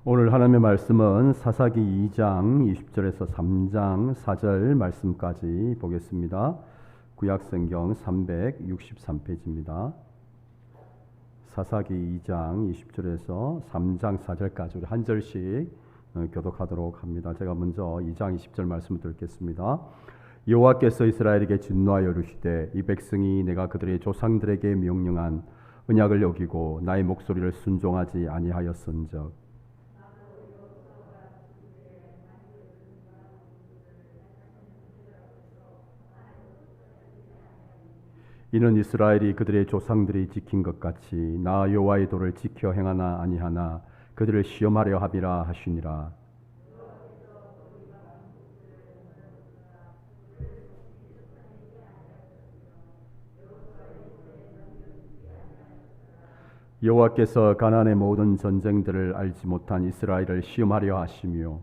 오늘 하나님의 말씀은 사사기 2장 20절에서 3장 4절 말씀까지 보겠습니다. 구약성경 363페이지입니다. 사사기 2장 20절에서 3장 4절까지 우리 한 절씩 교독하도록 합니다. 제가 먼저 2장 20절 말씀을 듣겠습니다. 여호와께서 이스라엘에게 진노하여 이르시되 이 백성이 내가 그들의 조상들에게 명령한 언약을 어기고 나의 목소리를 순종하지 아니하였은즉 이는 이스라엘이 그들의 조상들이 지킨 것 같이 나 여호와의 도를 지켜 행하나 아니하나 그들을 시험하려 함이라 하시니라. 여호와께서 가나안의 모든 전쟁들을 알지 못한 이스라엘을 시험하려 하시며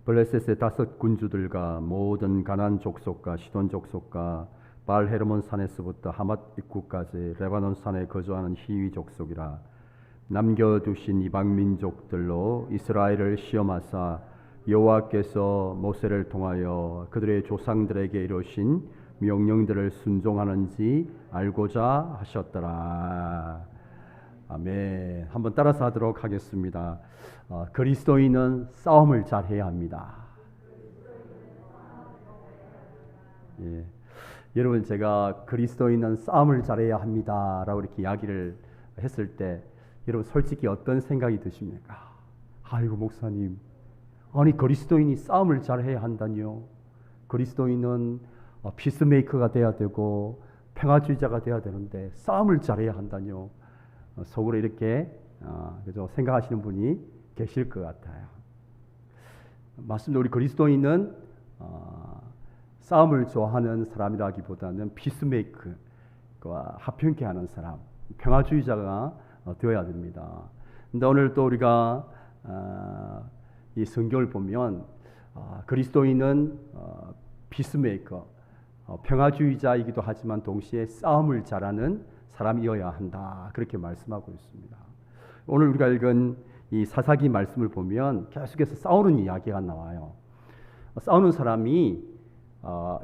블레셋의 5 군주들과 모든 가나안 족속과 시돈 족속과 바알 헤르몬 산에서부터 하맛 입구까지 레바논 산에 거주하는 히위 족속이라. 남겨두신 이방 민족들로 이스라엘을 시험하사 여호와께서 모세를 통하여 그들의 조상들에게 이루신 명령들을 순종하는지 알고자 하셨더라. 아멘. 한번 따라서 하도록 하겠습니다. 그리스도인은 싸움을 잘해야 합니다. 예. 여러분, 제가 그리스도인은 싸움을 잘해야 합니다라고 이렇게 이야기를 했을 때 여러분 솔직히 어떤 생각이 드십니까? 아이고 목사님, 아니 그리스도인이 싸움을 잘해야 한다니요? 그리스도인은 피스메이커가 돼야 되고 평화주의자가 돼야 되는데 싸움을 잘해야 한다니요? 속으로 이렇게 그죠? 생각하시는 분이 계실 것 같아요. 맞습니다. 우리 그리스도인은 싸움을 좋아하는 사람이라기보다는 피스메이커와 합평케 하는 사람, 평화주의자가 되어야 됩니다. 근데 오늘 또 우리가 이 성경을 보면 그리스도인은 피스메이커, 평화주의자이기도 하지만 동시에 싸움을 잘하는 사람이어야 한다. 그렇게 말씀하고 있습니다. 오늘 우리가 읽은 이 사사기 말씀을 보면 계속해서 싸우는 이야기가 나와요. 싸우는 사람이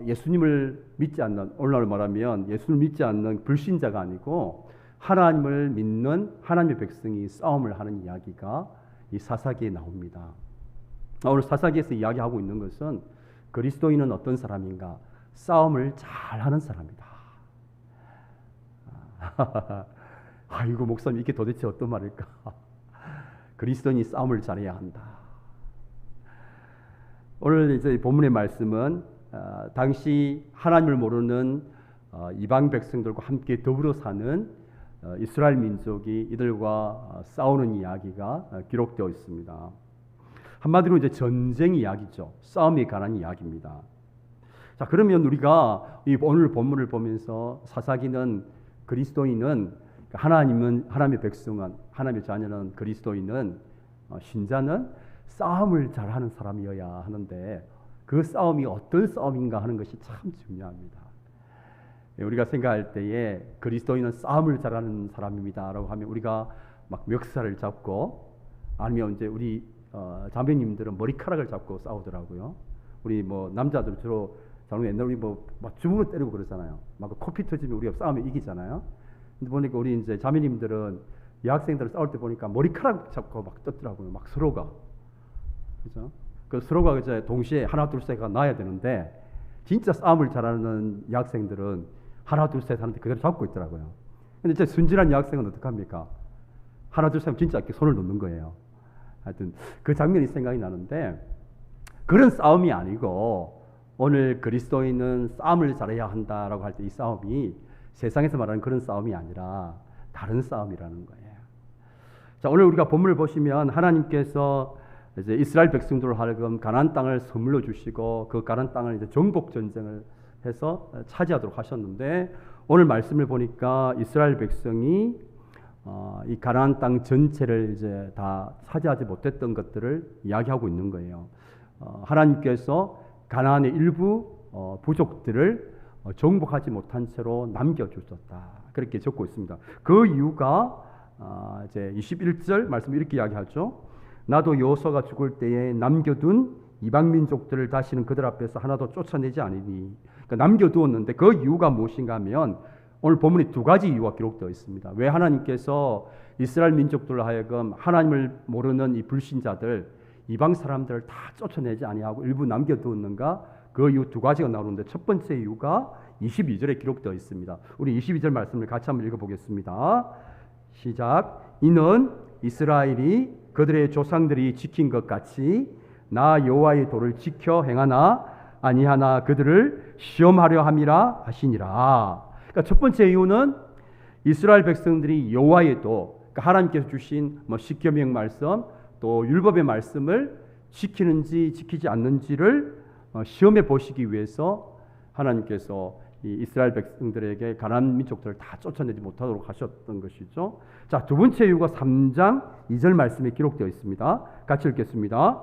예수님을 믿지 않는, 오늘날 말하면 예수님을 믿지 않는 불신자가 아니고 하나님을 믿는 하나님의 백성이 싸움을 하는 이야기가 이 사사기에 나옵니다. 오늘 사사기에서 이야기하고 있는 것은 그리스도인은 어떤 사람인가? 싸움을 잘하는 사람이다. 아이고 목사님, 이게 도대체 어떤 말일까? 그리스도인이 싸움을 잘해야 한다. 오늘 이제 본문의 말씀은 당시 하나님을 모르는 이방 백성들과 함께 더불어 사는 이스라엘 민족이 이들과 싸우는 이야기가 기록되어 있습니다. 한마디로 이제 전쟁 이야기죠. 싸움에 관한 이야기입니다. 자, 그러면 우리가 이 오늘 본문을 보면서 사사기는 그리스도인은 하나님의 백성은, 하나님의 자녀는, 그리스도인은, 신자는 싸움을 잘하는 사람이어야 하는데 그 싸움이 어떤 싸움인가 하는 것이 참 중요합니다. 우리가 생각할 때에 그리스도인은 싸움을 잘하는 사람입니다라고 하면 우리가 막 멱살을 잡고, 아니면 이제 우리 자매님들은 머리카락을 잡고 싸우더라고요. 우리 뭐 남자들 주로 옛날에 우리 막 주먹을 때리고 그러잖아요. 막 코피 터지면 우리가 싸우면 이기잖아요. 근데 보니까 우리 이제 자매님들은 여학생들 싸울 때 보니까 머리카락 잡고 막 떴더라고요. 막 서로가. 그죠? 그 서로가 이제 동시에 하나 둘 셋가 나야 되는데 진짜 싸움을 잘하는 여학생들은 하나 둘 셋 하는데 그대로 잡고 있더라고요. 근데 이제 순진한 여학생은 어떡합니까? 하나 둘 셋 진짜 이렇게 손을 놓는 거예요. 하여튼 그 장면이 생각이 나는데, 그런 싸움이 아니고 오늘 그리스도인은 싸움을 잘해야 한다라고 할 때 이 싸움이 세상에서 말하는 그런 싸움이 아니라 다른 싸움이라는 거예요. 자, 오늘 우리가 본문을 보시면 하나님께서 이제 이스라엘 백성들을 하여금 가나안 땅을 선물로 주시고 그 가나안 땅을 이제 정복 전쟁을 해서 차지하도록 하셨는데, 오늘 말씀을 보니까 이스라엘 백성이 이 가나안 땅 전체를 이제 다 차지하지 못했던 것들을 이야기하고 있는 거예요. 하나님께서 가나안의 일부 부족들을 정복하지 못한 채로 남겨주셨다. 그렇게 적고 있습니다. 그 이유가 이제 21절 말씀 이렇게 이야기하죠. 나도 여호수아가 죽을 때에 남겨둔 이방 민족들을 다시는 그들 앞에서 하나도 쫓아내지 않으니. 그러니까 남겨두었는데 그 이유가 무엇인가 하면 오늘 본문에 두 가지 이유가 기록되어 있습니다. 왜 하나님께서 이스라엘 민족들로 하여금 하나님을 모르는 이 불신자들, 이방 사람들을 다 쫓아내지 아니하고 일부 남겨두었는가? 그 이유 두 가지가 나오는데 첫 번째 이유가 22절에 기록되어 있습니다. 우리 22절 말씀을 같이 한번 읽어보겠습니다. 시작. 이는 이스라엘이 그들의 조상들이 지킨 것 같이 나 여호와의 도를 지켜 행하나 아니하나 그들을 시험하려 함이라 하시니라. 그러니까 첫 번째 이유는 이스라엘 백성들이 여호와의 도, 그러니까 하나님께서 주신 십계명 말씀 또 율법의 말씀을 지키는지 지키지 않는지를 시험해 보시기 위해서 하나님께서 이 이스라엘 백성들에게 가나안 민족들을 다 쫓아내지 못하도록 하셨던 것이죠. 자, 두 번째 이유가 3장 2절 말씀에 기록되어 있습니다. 같이 읽겠습니다.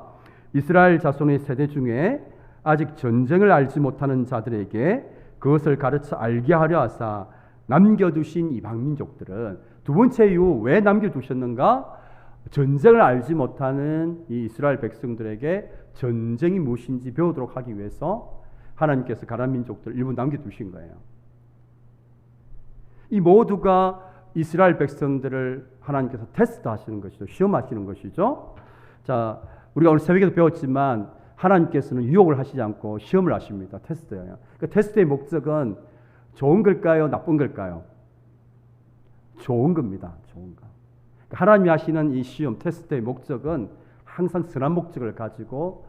이스라엘 자손의 세대 중에 아직 전쟁을 알지 못하는 자들에게 그것을 가르쳐 알게 하려 하사 남겨두신 이방 민족들은, 두 번째 이유 왜 남겨두셨는가? 전쟁을 알지 못하는 이 이스라엘 백성들에게 전쟁이 무엇인지 배우도록 하기 위해서 하나님께서 가나안 민족들 일부 남겨두신 거예요. 이 모두가 이스라엘 백성들을 하나님께서 테스트하시는 것이죠. 시험하시는 것이죠. 자, 우리가 오늘 새벽에도 배웠지만 하나님께서는 유혹을 하시지 않고 시험을 하십니다. 테스트예요. 그 테스트의 목적은 좋은 걸까요? 나쁜 걸까요? 좋은 겁니다. 좋은 거. 하나님이 하시는 이 시험, 테스트의 목적은 항상 선한 목적을 가지고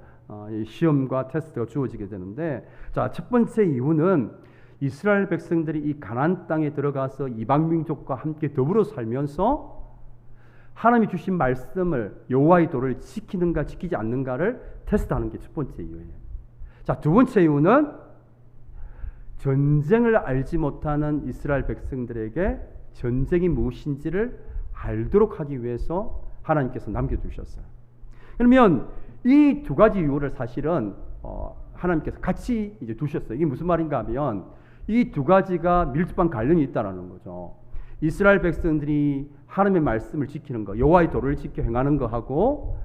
이 시험과 테스트가 주어지게 되는데, 자, 첫 번째 이유는 이스라엘 백성들이 이 가나안 땅에 들어가서 이방 민족과 함께 더불어 살면서 하나님이 주신 말씀을, 여호와의 도를 지키는가 지키지 않는가를 테스트하는 게 첫 번째 이유예요. 자, 두 번째 이유는 전쟁을 알지 못하는 이스라엘 백성들에게 전쟁이 무엇인지를 알도록 하기 위해서 하나님께서 남겨두셨어요. 그러면 이 두 가지 이유를 사실은 하나님께서 같이 이제 두셨어요. 이게 무슨 말인가 하면 이 두 가지가 밀접한 관련이 있다는 거죠. 이스라엘 백성들이 하나님의 말씀을 지키는 거, 여호와의 도를 지켜 행하는 거하고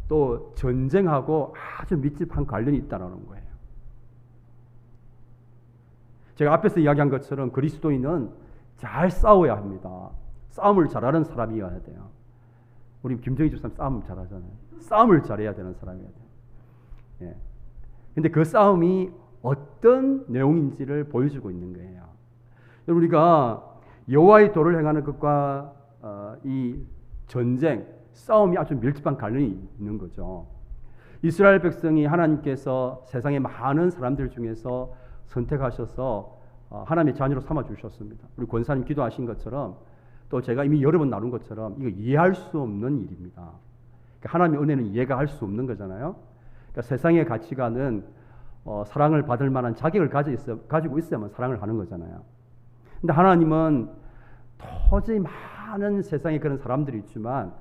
또 전쟁하고 아주 밀접한 관련이 있다는 거예요. 제가 앞에서 이야기한 것처럼 그리스도인은 잘 싸워야 합니다. 싸움을 잘하는 사람이어야 돼요. 우리 김정희 집사님 싸움 잘하잖아요. 싸움을 잘해야 되는 사람이어야 돼요. 예. 근데 그 싸움이 어떤 내용인지를 보여주고 있는 거예요. 우리가 여호와의 도를 행하는 것과 이 전쟁, 싸움이 아주 밀접한 관련이 있는 거죠. 이스라엘 백성이 하나님께서 세상의 많은 사람들 중에서 선택하셔서 하나님의 자녀로 삼아주셨습니다. 우리 권사님 기도하신 것처럼 또 제가 이미 여러 번 나눈 것처럼 이거 이해할 수 없는 일입니다. 그러니까 하나님의 은혜는 이해가 할 수 없는 거잖아요. 그러니까 세상의 가치관은 사랑을 받을 만한 자격을 가지고 있어야만 사랑을 하는 거잖아요. 근데 하나님은 도저히 많은 세상에 그런 사람들이 있지만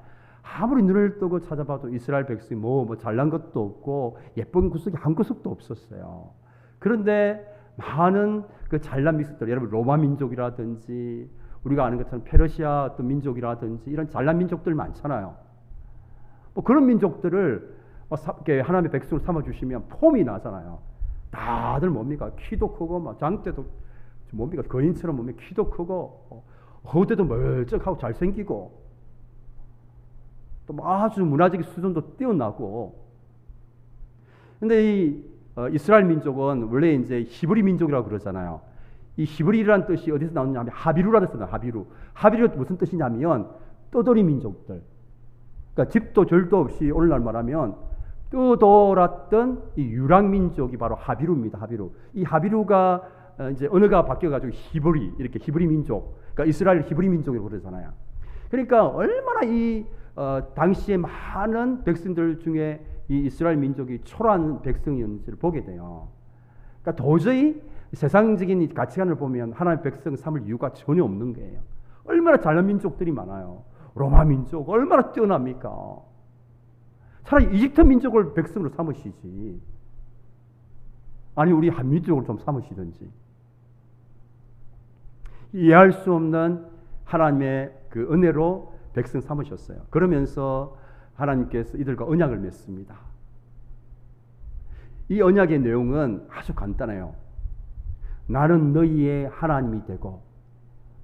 아무리 눈을 뜨고 찾아봐도 이스라엘 백성이 뭐 잘난 것도 없고 예쁜 구석이 한 구석도 없었어요. 그런데 많은 그 잘난 민족들, 여러분 로마 민족이라든지 우리가 아는 것처럼 페르시아 어떤 민족이라든지 이런 잘난 민족들 많잖아요. 뭐 그런 민족들을 하나님의 백성을 삼아주시면 폼이 나잖아요. 다들 뭡니까? 키도 크고 막 장대도 뭡니까? 거인처럼 몸에 키도 크고 허대도 멀쩡하고 잘생기고 또 아주 문화적인 수준도 뛰어나고. 근데 이 이스라엘 민족은 원래 이제 히브리 민족이라고 그러잖아요. 이 히브리라는 뜻이 어디서 나오느냐 하면 하비루라는 뜻이에요. 하비루. 하비루가 무슨 뜻이냐면 떠돌이 민족들. 그러니까 집도 절도 없이 오늘날 말하면 떠돌았던 이 유랑 민족이 바로 하비루입니다. 하비루. 이 하비루가 이제 언어가 바뀌어가지고 히브리, 이렇게 히브리 민족. 그러니까 이스라엘 히브리 민족이라고 그러잖아요. 그러니까 얼마나 이 당시에 많은 백성들 중에 이 이스라엘 민족이 초라한 백성이었는지를 보게 돼요. 그러니까 도저히 세상적인 가치관을 보면 하나님의 백성 삼을 이유가 전혀 없는 거예요. 얼마나 잘난 민족들이 많아요. 로마 민족 얼마나 뛰어납니까? 차라리 이집트 민족을 백성으로 삼으시지. 아니 우리 한민족으로 좀 삼으시든지. 이해할 수 없는 하나님의 그 은혜로 백성 삼으셨어요. 그러면서 하나님께서 이들과 언약을 맺습니다. 이 언약의 내용은 아주 간단해요. 나는 너희의 하나님이 되고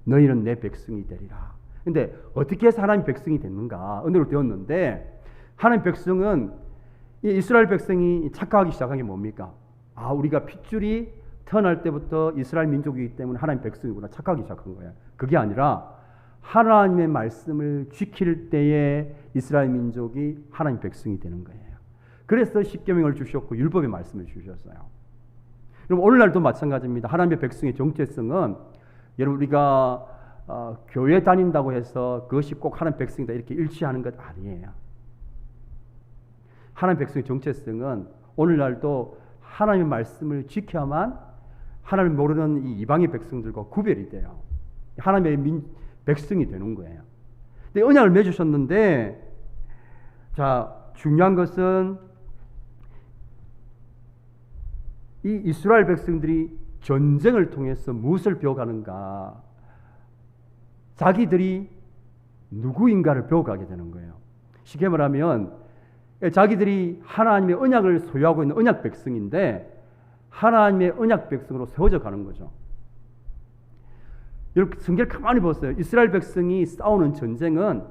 너희는 내 백성이 되리라. 근데 어떻게 해서 하나님 백성이 됐는가? 은혜로 되었는데, 하나님 백성은 이 이스라엘 백성이 착각하기 시작한 게 뭡니까? 아, 우리가 핏줄이 태어날 때부터 이스라엘 민족이기 때문에 하나님 백성이구나 착각하기 시작한 거예요. 그게 아니라 하나님의 말씀을 지킬 때에 이스라엘 민족이 하나님 백성이 되는 거예요. 그래서 십계명을 주셨고 율법의 말씀을 주셨어요. 여러분 오늘날도 마찬가지입니다. 하나님의 백성의 정체성은 여러분 우리가 교회 다닌다고 해서 그것이 꼭 하나님 백성이다 이렇게 일치하는 것 아니에요. 하나님 백성의 정체성은 오늘날도 하나님의 말씀을 지켜야만 하나님을 모르는 이 이방의 백성들과 구별이 돼요. 하나님의 백성이 되는 거예요. 근데 언약을 맺으셨는데, 자, 중요한 것은 이 이스라엘 백성들이 전쟁을 통해서 무엇을 배워가는가? 자기들이 누구인가를 배워가게 되는 거예요. 쉽게 말하면 자기들이 하나님의 언약을 소유하고 있는 언약 백성인데 하나님의 언약 백성으로 세워져 가는 거죠. 이렇게 성경을 가만히 보세요. 이스라엘 백성이 싸우는 전쟁은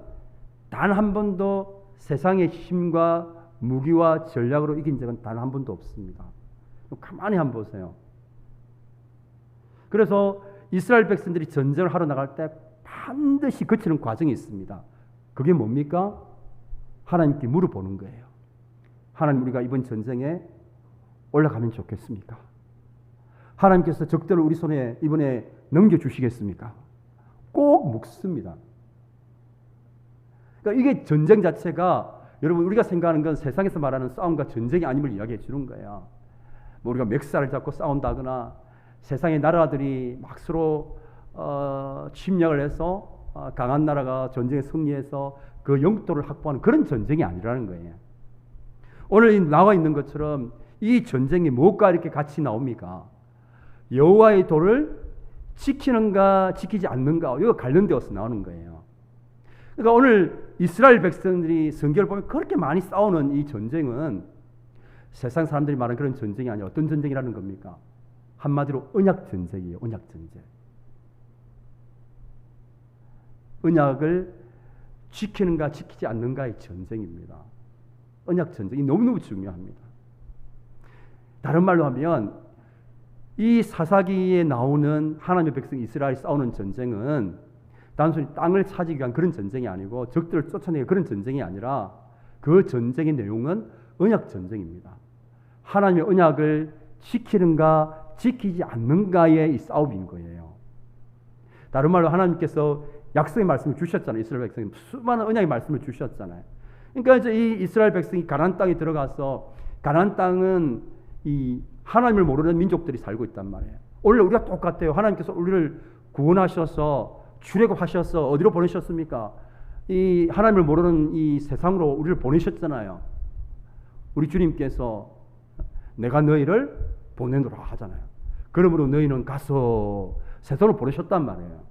단 한 번도 세상의 힘과 무기와 전략으로 이긴 적은 단 한 번도 없습니다. 가만히 한번 보세요. 그래서 이스라엘 백성들이 전쟁을 하러 나갈 때 반드시 거치는 과정이 있습니다. 그게 뭡니까? 하나님께 물어보는 거예요. 하나님, 우리가 이번 전쟁에 올라가면 좋겠습니까? 하나님께서 적들을 우리 손에 이번에 넘겨주시겠습니까? 꼭 묻습니다. 그러니까 이게 전쟁 자체가 여러분 우리가 생각하는 건 세상에서 말하는 싸움과 전쟁이 아님을 이야기해 주는 거예요. 뭐 우리가 멱살을 잡고 싸운다거나 세상의 나라들이 막 서로 침략을 해서 강한 나라가 전쟁에 승리해서 그 영토를 확보하는 그런 전쟁이 아니라는 거예요. 오늘 나와 있는 것처럼 이 전쟁이 무엇과 이렇게 같이 나옵니까? 여호와의 도를 지키는가 지키지 않는가, 이거 관련되어서 나오는 거예요. 그러니까 오늘 이스라엘 백성들이 성경을 보면 그렇게 많이 싸우는 이 전쟁은 세상 사람들이 말하는 그런 전쟁이 아니라 어떤 전쟁이라는 겁니까? 한마디로 언약 전쟁이에요. 언약 전쟁. 언약을 지키는가 지키지 않는가의 전쟁입니다. 언약 전쟁이 너무너무 중요합니다. 다른 말로 하면 이 사사기에 나오는 하나님의 백성 이스라엘이 싸우는 전쟁은 단순히 땅을 차지하기 위한 그런 전쟁이 아니고 적들을 쫓아내기 그런 전쟁이 아니라 그 전쟁의 내용은 언약 전쟁입니다. 하나님의 언약을 지키는가 지키지 않는가의 이 싸움인 거예요. 다른 말로 하나님께서 약속의 말씀을 주셨잖아요. 이스라엘 백성이 수많은 언약의 말씀을 주셨잖아요. 그러니까 이제 이 이스라엘 백성이 가나안 땅에 들어가서, 가나안 땅은 이 하나님을 모르는 민족들이 살고 있단 말이에요. 원래 우리가 똑같아요. 하나님께서 우리를 구원하셔서 출애굽하셔서 어디로 보내셨습니까? 이 하나님을 모르는 이 세상으로 우리를 보내셨잖아요. 우리 주님께서 내가 너희를 보내노라 하잖아요. 그러므로 너희는 가서 세상으로 보내셨단 말이에요.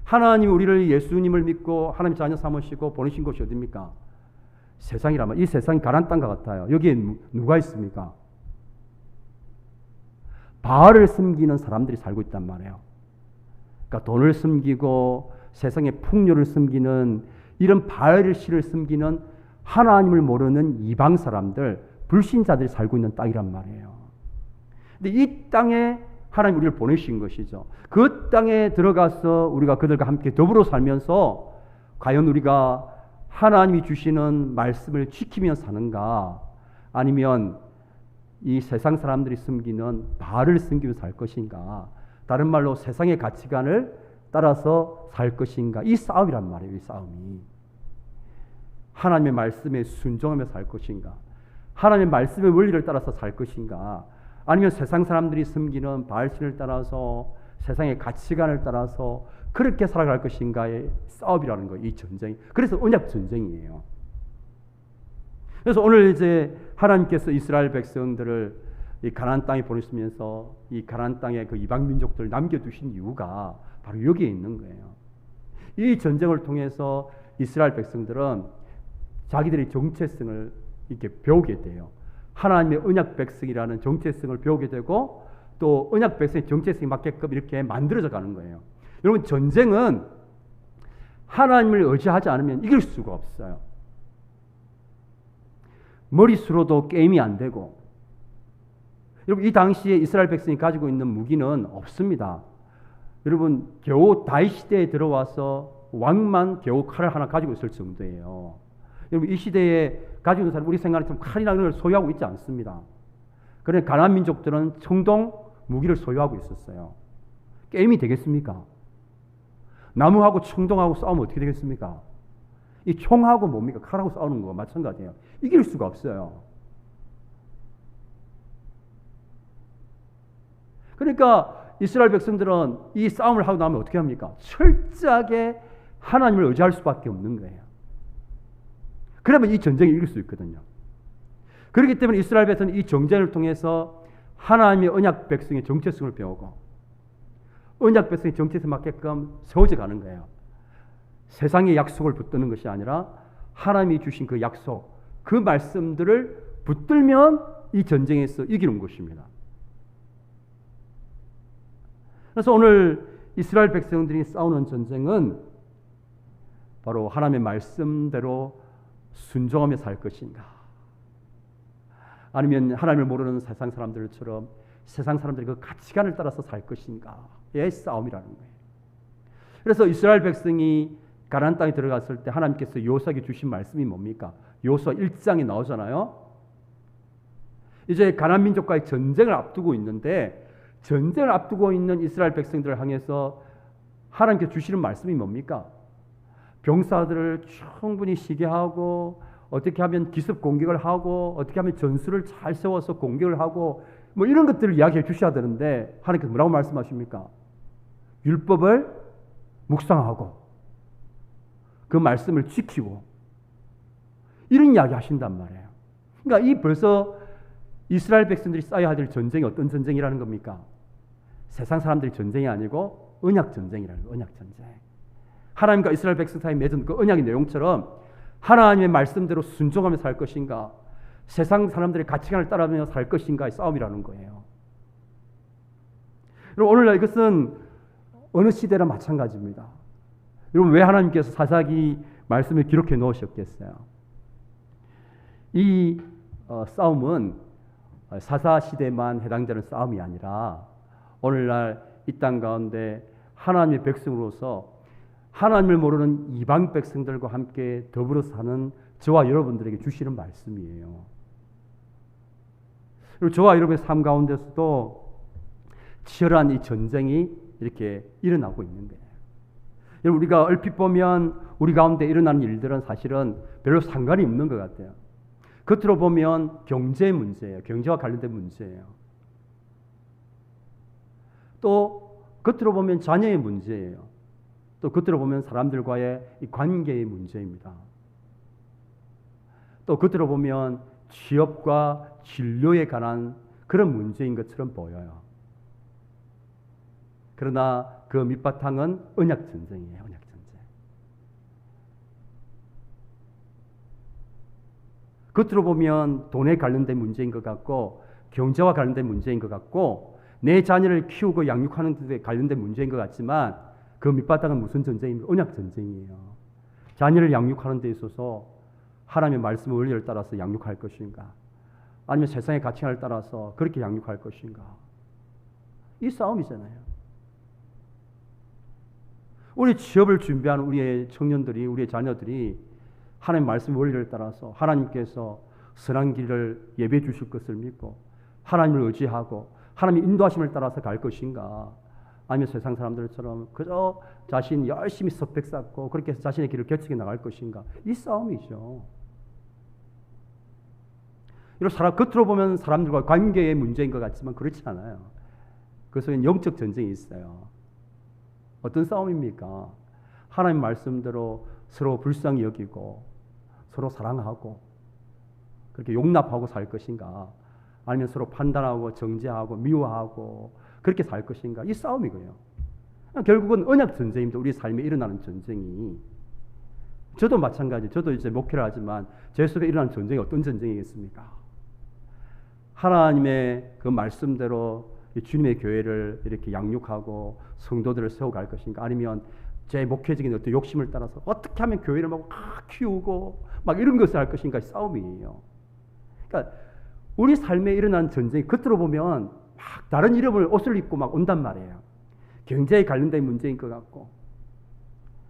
하나님 우리를 예수님을 믿고 하나님 자녀 삼으시고 보내신 곳이 어디입니까? 세상이라면 이 세상이 가나안 땅과 같아요. 여기에 누가 있습니까? 바알을 섬기는 사람들이 살고 있단 말이에요. 그러니까 돈을 섬기고 세상의 풍요를 섬기는 이런 바알을 신을 섬기는 하나님을 모르는 이방 사람들, 불신자들이 살고 있는 땅이란 말이에요. 근데 이 땅에 하나님 우리를 보내신 것이죠. 그 땅에 들어가서 우리가 그들과 함께 더불어 살면서 과연 우리가 하나님이 주시는 말씀을 지키며 사는가, 아니면 이 세상 사람들이 섬기는 바알을 섬기며 살 것인가, 다른 말로 세상의 가치관을 따라서 살 것인가, 이 싸움이란 말이에요. 이 싸움이 하나님의 말씀에 순종하며 살 것인가, 하나님의 말씀의 원리를 따라서 살 것인가, 아니면 세상 사람들이 섬기는 바알신을 따라서 세상의 가치관을 따라서 그렇게 살아갈 것인가의 싸움이라는 거예요. 이 전쟁이. 그래서 언약 전쟁이에요. 그래서 오늘 이제 하나님께서 이스라엘 백성들을 이 가나안 땅에 보내시면서 이 가나안 땅에 그 이방 민족들을 남겨두신 이유가 바로 여기에 있는 거예요. 이 전쟁을 통해서 이스라엘 백성들은 자기들의 정체성을 이렇게 배우게 돼요. 하나님의 언약 백성이라는 정체성을 배우게 되고 또 언약 백성의 정체성에 맞게끔 이렇게 만들어져 가는 거예요. 여러분, 전쟁은 하나님을 의지하지 않으면 이길 수가 없어요. 머릿수로도 게임이 안 되고, 여러분, 이 당시에 이스라엘 백성이 가지고 있는 무기는 없습니다. 여러분, 겨우 다윗 시대에 들어와서 왕만 겨우 칼을 하나 가지고 있을 정도예요. 여러분, 이 시대에 가지고 있는 사람, 우리 생각처럼 칼이나 이런 걸 소유하고 있지 않습니다. 그런데 가나안 민족들은 청동 무기를 소유하고 있었어요. 게임이 되겠습니까? 나무하고 청동하고 싸우면 어떻게 되겠습니까? 이 총하고 뭡니까? 칼하고 싸우는 거 마찬가지예요. 이길 수가 없어요. 그러니까 이스라엘 백성들은 이 싸움을 하고 나면 어떻게 합니까? 철저하게 하나님을 의지할 수밖에 없는 거예요. 그러면 이 전쟁을 이길 수 있거든요. 그렇기 때문에 이스라엘 백성은 이 정쟁을 통해서 하나님의 언약 백성의 정체성을 배우고 언약 백성의 정체성에 맞게끔 세워져 가는 거예요. 세상의 약속을 붙드는 것이 아니라 하나님이 주신 그 약속, 그 말씀들을 붙들면 이 전쟁에서 이기는 것입니다. 그래서 오늘 이스라엘 백성들이 싸우는 전쟁은 바로 하나님의 말씀대로 순종하며 살 것인가, 아니면 하나님을 모르는 세상 사람들처럼 세상 사람들의 그 가치관을 따라서 살 것인가의 싸움이라는 거예요. 그래서 이스라엘 백성이 가나안 땅에 들어갔을 때 하나님께서 여호수아에게 주신 말씀이 뭡니까? 여호수아 1장에 나오잖아요. 이제 가나안 민족과의 전쟁을 앞두고 있는데, 전쟁을 앞두고 있는 이스라엘 백성들을 향해서 하나님께서 주시는 말씀이 뭡니까? 병사들을 충분히 쉬게 하고, 어떻게 하면 기습 공격을 하고, 어떻게 하면 전술을 잘 세워서 공격을 하고, 뭐 이런 것들을 이야기해 주셔야 되는데, 하나님께서 뭐라고 말씀하십니까? 율법을 묵상하고 그 말씀을 지키고, 이런 이야기 하신단 말이에요. 그러니까 이 벌써 이스라엘 백성들이 싸워야 될 전쟁이 어떤 전쟁이라는 겁니까? 세상 사람들이 전쟁이 아니고 언약 전쟁이라는 거예요. 언약 전쟁. 하나님과 이스라엘 백성 사이에 맺은 그 언약의 내용처럼 하나님의 말씀대로 순종하며 살 것인가, 세상 사람들의 가치관을 따라가며 살 것인가의 싸움이라는 거예요. 여러분, 오늘날 이것은 어느 시대나 마찬가지입니다. 여러분, 왜 하나님께서 사사기 말씀을 기록해 놓으셨겠어요? 이 싸움은 사사 시대만 해당되는 싸움이 아니라 오늘날 이 땅 가운데 하나님의 백성으로서 하나님을 모르는 이방 백성들과 함께 더불어 사는 저와 여러분들에게 주시는 말씀이에요. 그리고 저와 여러분의 삶 가운데서도 치열한 이 전쟁이 이렇게 일어나고 있는 거예요. 여러분, 우리가 얼핏 보면 우리 가운데 일어나는 일들은 사실은 별로 상관이 없는 것 같아요. 겉으로 보면 경제 문제예요. 경제와 관련된 문제예요. 또 겉으로 보면 자녀의 문제예요. 또 겉으로 보면 사람들과의 이 관계의 문제입니다. 또 겉으로 보면 취업과 진로에 관한 그런 문제인 것처럼 보여요. 그러나 그 밑바탕은 언약 전쟁이에요. 언약 전쟁. 겉으로 보면 돈에 관련된 문제인 것 같고, 경제와 관련된 문제인 것 같고, 내 자녀를 키우고 양육하는 데 관련된 문제인 것 같지만, 그 밑바탕은 무슨 전쟁입니까? 언약 전쟁이에요. 자녀를 양육하는 데 있어서 하나님의 말씀 원리를 따라서 양육할 것인가, 아니면 세상의 가치관을 따라서 그렇게 양육할 것인가, 이 싸움이잖아요. 우리 취업을 준비하는 우리의 청년들이, 우리의 자녀들이 하나님 말씀 원리를 따라서 하나님께서 선한 길을 예배해 주실 것을 믿고 하나님을 의지하고 하나님의 인도하심을 따라서 갈 것인가, 아니면 세상 사람들처럼 그저 자신 열심히 스펙 쌓고 그렇게 해서 자신의 길을 개척해 나갈 것인가, 이 싸움이죠. 이런 겉으로 보면 사람들과 관계의 문제인 것 같지만 그렇지 않아요. 그 속에 영적 전쟁이 있어요. 어떤 싸움입니까? 하나님 말씀대로 서로 불쌍히 여기고 서로 사랑하고 그렇게 용납하고 살 것인가, 아니면 서로 판단하고 정죄하고 미워하고 그렇게 살 것인가? 이 싸움이고요. 결국은 언약 전쟁입니다. 우리 삶에 일어나는 전쟁이. 저도 마찬가지. 저도 이제 목회를 하지만 제 속에 일어나는 전쟁이 어떤 전쟁이겠습니까? 하나님의 그 말씀대로 주님의 교회를 이렇게 양육하고 성도들을 세워갈 것인가? 아니면 제 목회적인 어떤 욕심을 따라서 어떻게 하면 교회를 막 키우고 막 이런 것을 할 것인가? 싸움이에요. 그러니까 우리 삶에 일어난 전쟁이 겉으로 보면 막 다른 옷을 입고 막 온단 말이에요. 경제에 관련된 문제인 것 같고,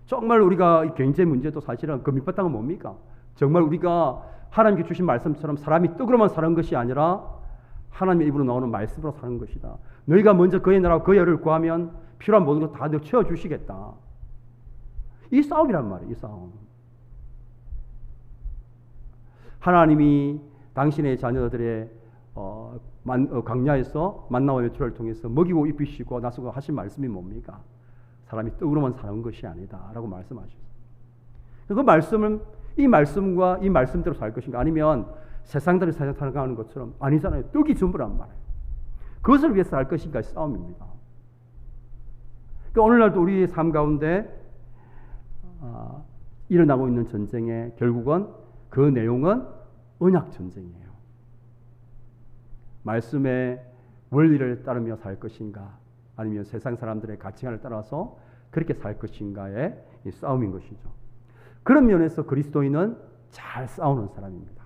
정말 우리가 이 경제 문제도 사실은 그 밑바탕은 뭡니까? 정말 우리가 하나님께 주신 말씀처럼 사람이 떡으로만 사는 것이 아니라 하나님의 입으로 나오는 말씀으로 사는 것이다. 너희가 먼저 그의 나라와 그의 의를 구하면 필요한 모든 것 다 채워주시겠다. 이 싸움이란 말이에요. 이 싸움. 하나님이 당신의 자녀들의 광야에서 만나와 외출을 통해서 먹이고 입히시고 나서고 하신 말씀이 뭡니까? 사람이 떡으로만 사는 것이 아니다 라고 말씀하셨어요. 그 말씀은 이 말씀과 이 말씀대로 살 것인가? 아니면 세상대로 살아가는 것처럼 아니잖아요. 떡이 전부란 말이에요. 그것을 위해서 할 것인가? 싸움입니다. 그러니까 오늘날도 우리의 삶 가운데 일어나고 있는 전쟁의 결국은 그 내용은 언약 전쟁이에요. 말씀의 원리를 따르며 살 것인가? 아니면 세상 사람들의 가치관을 따라서 그렇게 살 것인가의 이 싸움인 것이죠. 그런 면에서 그리스도인은 잘 싸우는 사람입니다.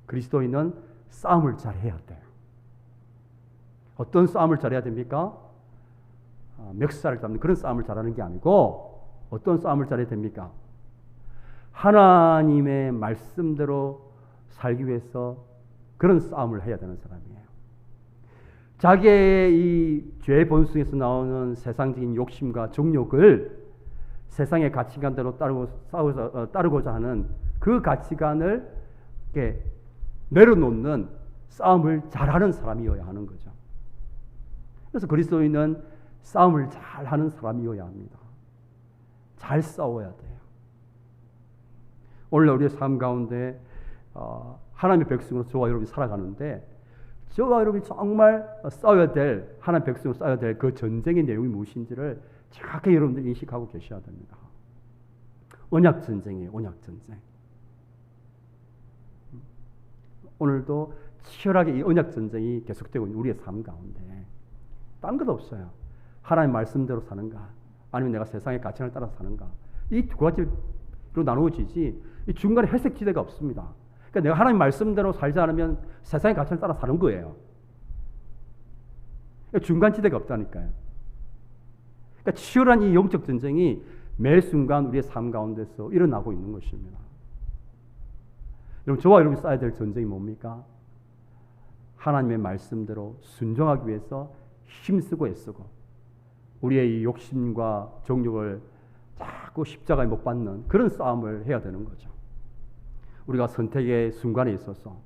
그리스도인은 싸움을 잘 해야 돼요. 어떤 싸움을 잘해야 됩니까? 멱살을 잡는 그런 싸움을 잘하는 게 아니고 어떤 싸움을 잘해야 됩니까? 하나님의 말씀대로 살기 위해서 그런 싸움을 해야 되는 사람이에요. 자기의 이 죄의 본성에서 나오는 세상적인 욕심과 정욕을 세상의 가치관대로 따르고자 하는 그 가치관을 내려놓는 싸움을 잘하는 사람이어야 하는 거죠. 그래서 그리스도인은 싸움을 잘하는 사람이어야 합니다. 잘 싸워야 돼요. 오늘 우리의 삶 가운데 하나님의 백성으로 저와 여러분이 살아가는데 저와 여러분이 정말 싸워야 될 하나님의 백성으로 싸워야 될 그 전쟁의 내용이 무엇인지를 정확하게 여러분들이 인식하고 계셔야 됩니다. 언약 전쟁이에요. 언약 전쟁. 오늘도 치열하게 이 언약 전쟁이 계속되고 있는 우리의 삶 가운데 딴 것 없어요. 하나님 말씀대로 사는가 아니면 내가 세상의 가치를 따라 사는가 이 두 가지로 나누어지지 이 중간에 회색지대가 없습니다. 그러니까 내가 하나님 말씀대로 살지 않으면 세상의 가치를 따라 사는 거예요. 그러니까 중간지대가 없다니까요. 그러니까 치열한 이 영적 전쟁이 매 순간 우리의 삶 가운데서 일어나고 있는 것입니다. 여러분, 저와 여러분이 싸워야 될 전쟁이 뭡니까? 하나님의 말씀대로 순종하기 위해서 힘쓰고 애쓰고 우리의 이 욕심과 정욕을 자꾸 십자가에 못 박는 그런 싸움을 해야 되는 거죠. 우리가 선택의 순간에 있어서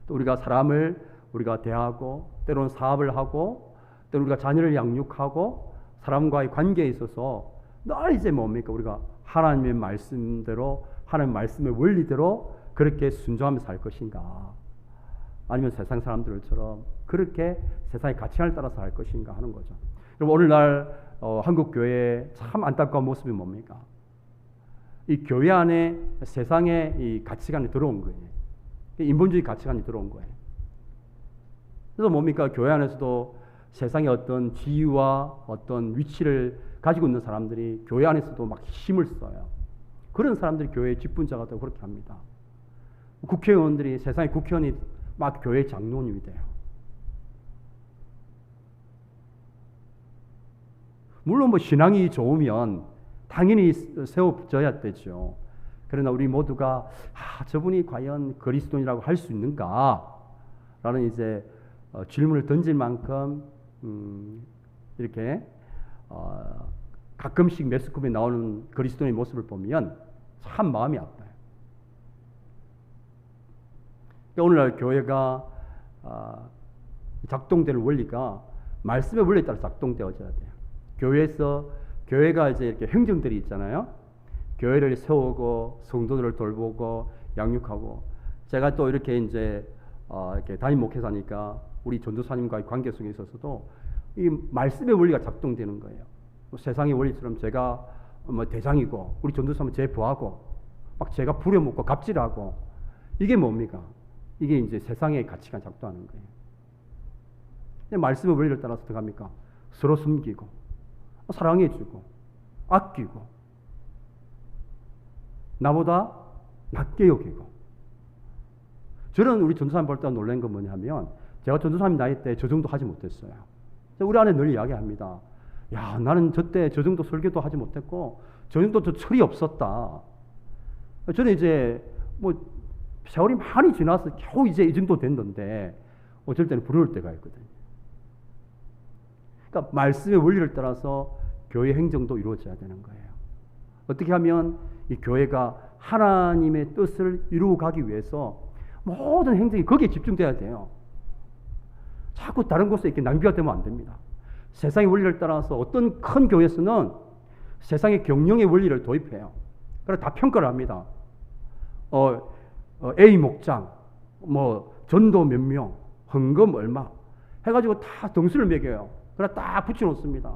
또 우리가 사람을 우리가 대하고 때로는 사업을 하고 때로는 우리가 자녀를 양육하고 사람과의 관계에 있어서 늘 이제 뭡니까? 우리가 하나님의 말씀대로 하나님의 말씀의 원리대로 그렇게 순종하며 살 것인가 아니면 세상 사람들처럼 그렇게 세상의 가치관을 따라서 할 것인가 하는 거죠. 여러분, 오늘날 한국 교회의 참 안타까운 모습이 뭡니까? 이 교회 안에 세상의 이 가치관이 들어온 거예요. 인본주의 가치관이 들어온 거예요. 그래서 뭡니까? 교회 안에서도 세상의 어떤 지위와 어떤 위치를 가지고 있는 사람들이 교회 안에서도 막 힘을 써요. 그런 사람들이 교회의 직분자가 되고 그렇게 합니다. 국회의원들이 세상의 국회의원이 막 교회 장로님이 돼요. 물론 뭐 신앙이 좋으면 당연히 세워져야 되죠. 그러나 우리 모두가 저분이 과연 그리스도인이라고 할 수 있는가? 라는 이제 질문을 던질 만큼 이렇게 가끔씩 매스컴에 나오는 그리스도인의 모습을 보면 참 마음이 아파요. 오늘날 교회가 작동되는 원리가 말씀의 원리에 따라 작동되어져야 돼요. 교회가 이제 이렇게 행정들이 있잖아요. 교회를 세우고 성도들을 돌보고 양육하고 제가 또 이렇게 이제 이렇게 담임 목회자니까 우리 전도사님과의 관계 속에 있어서도 이 말씀의 원리가 작동되는 거예요. 세상의 원리처럼 제가 뭐 대장이고 우리 전도사님은 제 부하고 막 제가 부려먹고 갑질하고 이게 뭡니까? 이게 이제 세상의 가치가 작동하는 거예요. 말씀의 원리를 따라서 어떻게 합니까? 서로 숨기고 사랑해주고 아끼고 나보다 낮게 여기고. 저는 우리 전도사님 볼 때 놀란 건 뭐냐면 제가 전도사님 나이 때 저 정도 하지 못했어요. 우리 안에 늘 이야기합니다. 야, 나는 저때 저 정도 설교도 하지 못했고 저 정도 저 철이 없었다. 저는 이제 뭐 세월이 많이 지나서 겨우 이제 이 정도 됐는데 어쩔 때는 부러울 때가 있거든요. 그러니까 말씀의 원리를 따라서 교회 행정도 이루어져야 되는 거예요. 어떻게 하면 이 교회가 하나님의 뜻을 이루어가기 위해서 모든 행정이 거기에 집중돼야 돼요. 자꾸 다른 곳에 이렇게 낭비가 되면 안 됩니다. 세상의 원리를 따라서 어떤 큰 교회에서는 세상의 경영의 원리를 도입해요. 그래서 다 평가를 합니다. A 목장, 뭐 전도 몇 명, 헌금 얼마 해가지고 다 등수를 매겨요. 그래 딱 붙여놓습니다.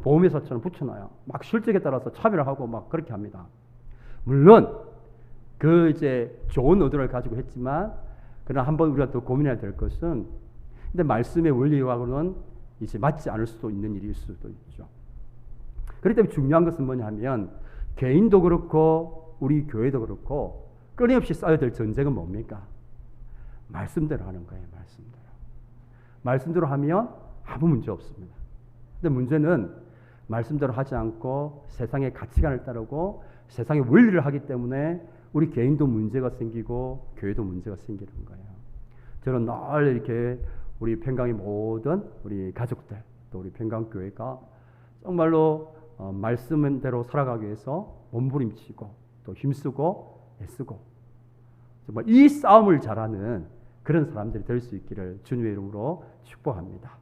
보험회사처럼 붙여놔요. 막 실적에 따라서 차별하고 막 그렇게 합니다. 물론 그 이제 좋은 의도를 가지고 했지만 그러나 한번 우리가 더 고민해야 될 것은 근데 말씀의 원리와는 이제 맞지 않을 수도 있는 일일 수도 있죠. 그렇기 때문에 중요한 것은 뭐냐면 개인도 그렇고 우리 교회도 그렇고 끊임없이 쌓여야 될 전쟁은 뭡니까? 말씀대로 하는 거예요. 말씀대로. 말씀대로 하면 아무 문제 없습니다. 근데 문제는 말씀대로 하지 않고 세상의 가치관을 따르고 세상의 원리를 하기 때문에 우리 개인도 문제가 생기고 교회도 문제가 생기는 거예요. 저는 늘 이렇게 우리 평강의 모든 우리 가족들 또 우리 평강교회가 정말로 말씀대로 살아가기 위해서 몸부림치고 또 힘쓰고 애쓰고 정말 이 싸움을 잘하는 그런 사람들이 될 수 있기를 주님의 이름으로 축복합니다.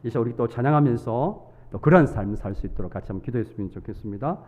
이제 우리 또 찬양하면서 또 그런 삶을 살 수 있도록 같이 한번 기도했으면 좋겠습니다.